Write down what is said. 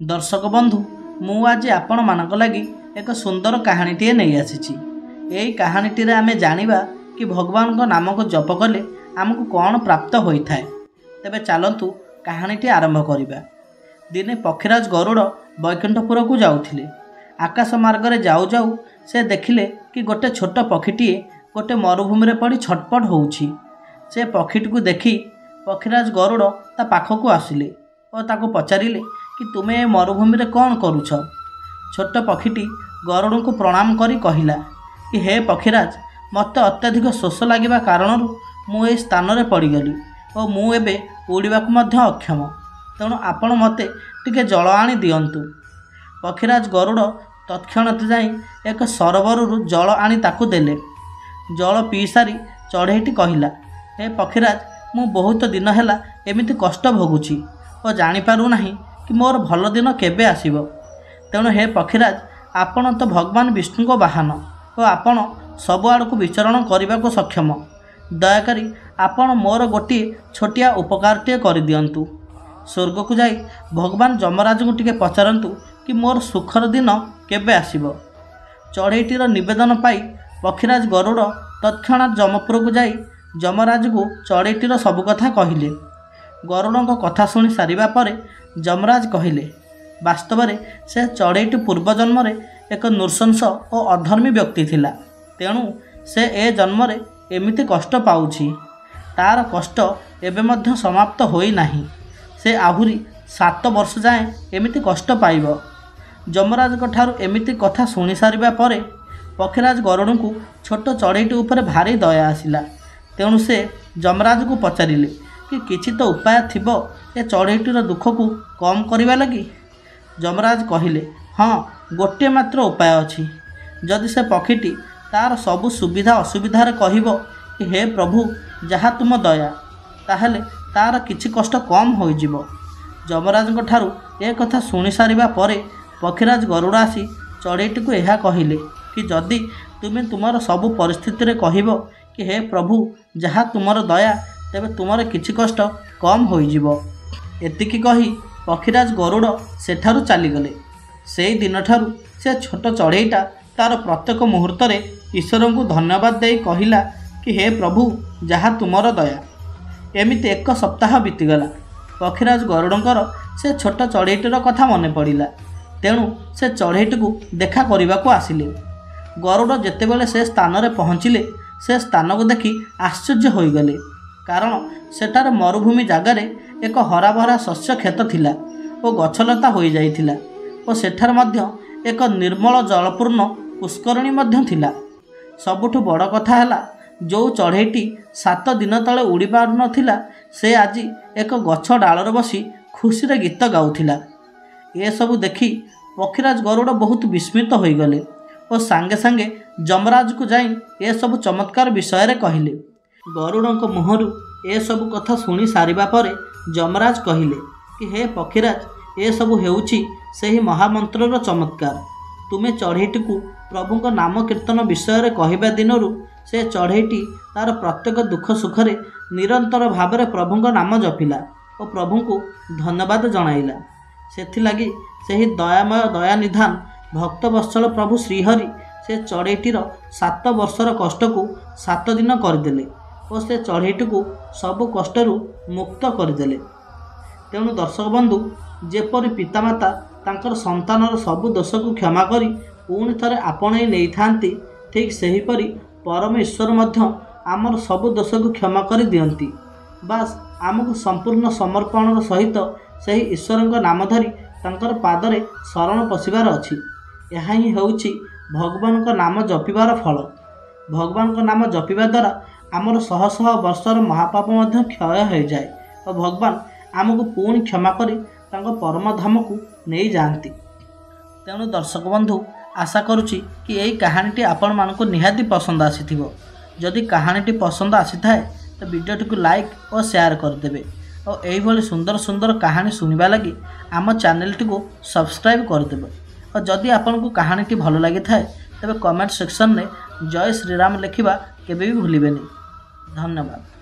दर्शक बंधु मु आज आपण मानक लगी एक सुंदर कहानीटीए नहीं आसी। यही कहानीटी आमे जानिबा कि भगवान को नाम को जप कले आमको कौन प्राप्त होता है। तेबे चलतु कहानीटी आरंभ करिबा। दिने पक्षीराज गरुड़ बैकुंठपुर को जाउथिले। आकाश मार्ग रे जाऊ जाऊ से देखिले कि गोटे छोट पक्षीटीए गोटे मरुभूमि रे पड़ी छटपट होउछि। से पक्षीटी को देखी पक्षीराज गरुड़ ता पाखक आसिले और ताको पचारिले कि तुमे ए मरुभूमि रे कौन करुछ। छोट पक्षीटी गरुड़ को प्रणाम करी कहिला कि हे पक्षीराज, मत अत्यधिक शोष लगे कारण मु ए स्थान रे पड़गली और मु एबे उड़ाक अक्षम, तेणु आपण मते टिके जल आनी दियंतु। पक्षीराज गरुड़ तत्क्षणात जाई एक सरोवर जल आनी ताकू देले। जल पी सारी चढ़ेईटी कहिला, हे पक्षीराज, मु बहुत दिन हैला एमिति कष्ट भोगुची और जानिपारू नाही कि मोर भल दिन केबे आसीबो। तेणु हे पक्षीराज, आपण तो भगवान विष्णु को वाहन और आपण सबुआड़ को विचरण करने को सक्षम। दयाकरी आपण मोर गोटे छोटिया उपकारटे कर दियंतु। स्वर्ग को जाई भगवान जमराज को टिके पचारंतु कि मोर सुखर दिन केबे आसीबो। चढ़ेईटीर निवेदन पाई पक्षीराज गरुड़ तत्क्षणात जमपुर को जाई जमराज को चढ़ेईटीर सबु कथा कहिले। गरुड़ कथा शुणी सारिबा परे जमराज कहिले, वास्तव में से चढ़ेईटी पूर्वजन्म एक नृशंस और अधर्मी व्यक्ति थिला, तेणु से ए जन्म एमिति कष्ट पाउछि। तार कष्ट एबे मध्य समाप्त होई नाही। से आहुरी 7 वर्ष जाए एमिति कष्ट पाइब। जमराज ठारू एमिति कथा शुणी सारिबा परे पक्षीराज गरुड़ को छोट चढ़ेईटी उपर भारी दया आसिला। तेणु से जमराज को पचारिले कि किछि तो उपाय थिबो ए चढ़ेईटीर दुख को कम करिबा लगी। जमराज कहिले, हाँ, गोटे मात्र उपाय अछि। जदि से पक्षीटी तार सबु सुविधा असुविधार कहिबो कि हे प्रभु, जहा तुम दया, ताहले तार किछि कष्ट कम होई जिवो। जमराज ठारू ए कथा शुणी सारिबा परे पक्षीराज गरुड़ आसी चढ़ेईटी को यह कहिले कि जदि तुमे तुमर सबु परिस्थिति रे कहिबो कि हे प्रभु, जहा तुमर दया, तेबे तुमर किछि कष्ट कम होई जिवो। एतिकी कही पक्षीराज गरुड़ सेठारु चलीगले। से दिन ठारू से छोट चढ़ेईटा तार प्रत्येक मुहूर्त ईश्वर को धन्यवाद दे कहिला कि हे प्रभु, जहा तुमर दया। एमिति 1 सप्ताह बीतीगला। पक्षीराज गरुड़ंकर से छोट चढ़ेईटीर कथा मन पड़ा, तेणु से चढ़ेईटी को देखा करने को आसिले। गरुड़ जेतेबेले से स्थान रे पहुँचिले से स्थान को देखी आश्चर्य होइगले, कारण सेठार मरुभूमि जगार एक हराभरा शस्य क्षेत थिला और गछलता हो जाइथिला और सेठार मध्य एक निर्मल जलपूर्ण पुष्करणी मध्य थिला। सबुठु बड़ कथा हैला, जो चढ़ेईटी 7 दिन तले उड़ी पारु नथिला से आज एक गछ डालर बसी खुशी रे गीत गाउथिला। ए सबु देखी पक्षीराज गरुड़ बहुत विस्मित होइगले और सांगे सांगे जमराज को जाई ए सबु चमत्कार विषय रे कहिले। गरुड़क मुहरु ए सबु कथा शुणी सारिबा परे जमराज कहिले कि हे पक्षीराज, ए सबु हेउछि सेही महामंत्रर चमत्कार। तुमे चढ़ेईटी को प्रभु को नाम कीर्तन विषय रे कहिबा दिनरु से चढ़ेईटी तार प्रत्येक दुख सुखरे निरंतर भाव में प्रभु को नाम जपिला और प्रभु को धन्यवाद जणाइला। सेथिलागी सेही दयामय दयानिधान भक्तवत्सल प्रभु श्रीहरि से चढ़ेईटीर 7 वर्षर कष्ट को 7 दिन करदेले और से चढ़ेईटी को सबु कष्टरू मुक्त करदेले। तेणु दर्शक बंधु, जेपरि पितामाता तांकर संतानर सबु दोष को क्षमा करी पुणी थरे आपणे नहीं थांती, ठीक सेहीपरि परम ईश्वर मध्य आमर सबु दोष को क्षमा कर दियंती। बास आमको संपूर्ण समर्पण सहित सही ईश्वर नाम धरी तांकर पादरे शरण पशिबार अछि। यह ही होउछि भगवान को नाम जपिबार फल। भगवान को नाम जपिबा द्वारा आमर शह शह वर्षर महापाप मध्य क्षय हो जाए और भगवान आमको पुणी क्षमा करी तांको परम धाम को नहीं जाती। तेणु दर्शक बंधु, आशा करुछि कि यही कहानीटी आपण मानक निहाती पसंद आसीथिबो। जदि कहानीटी पसंद आसी थाए तो वीडियोटी को लाइक और शेयर करदेवे और यही भली सुंदर सुंदर कहानी सुनिबा लगी आम चैनलटी को सब्सक्राइब करदेवे। और जदि आपण को कहानीटी भल लगी थाए तेबे कमेंट सेक्शन में जय श्रीराम लिखिबा केबे भी भूलिबेनी। धन्यवाद।